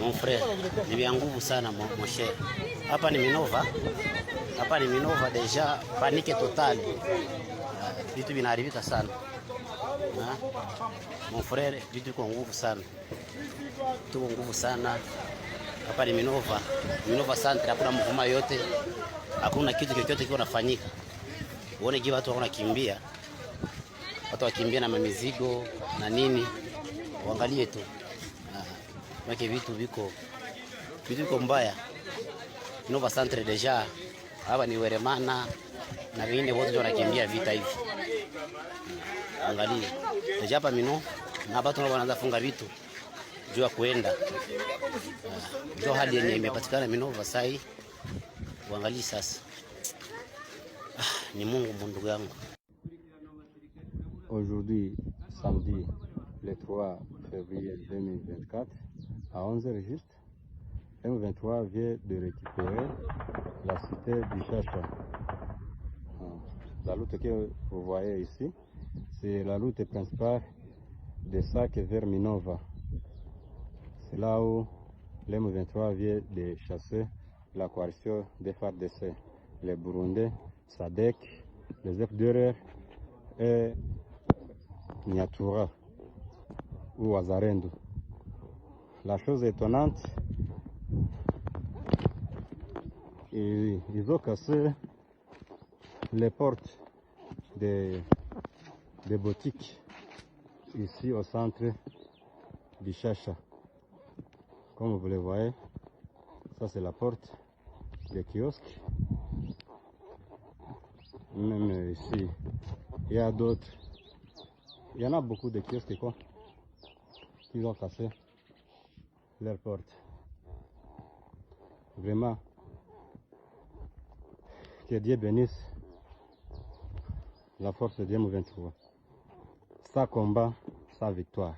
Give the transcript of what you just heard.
Mon frère, ni vya nguvu sana mon cher. Hapa ni Minova. Hapa ni Minova deja panike totali. Vitu vinaharibika sana. Mon frère, vitu kwa nguvu sana. Tuko nguvu sana. Hapa ni Minova. Minova Centre, hakuna mvuma yote. Hakuna kitu chochote kiko nafanyika. Uone kiwa watu wanakimbia. Watu wakimbia na mamizigo na nini. Waangalie tu. Maki vitu viko mbaya. Minova Centre deja hapa ni Weremana na wengine wote wanakimbia vita hivi. Angalia. Deja hapa Minova na watu wanaanza funga vitu jua kuenda. Ndio hali yenye imepatikana Minova sasa hii. Uangalie sasa. Ni Mungu ndugu yangu. Aujourd'hui, samedi, le 3 février 2024, à 11h juste, M23 vient de récupérer la cité du Chacha. La route que vous voyez ici, c'est la route principale de Sac vers Minova. C'est là où l'M23 vient de chasser la coalition des FARDC, les Burundais, SADC, les FDLR et Nyatura ou Wazalendo. La chose étonnante, ils ont cassé les portes des boutiques ici au centre du Chacha. Comme vous le voyez, ça c'est la porte des kiosques. Même ici, il y a d'autres. Il y en a beaucoup de kiosques qui ont cassé leurs portes. Vraiment, que Dieu bénisse la force de M23. Ça combat, sa victoire.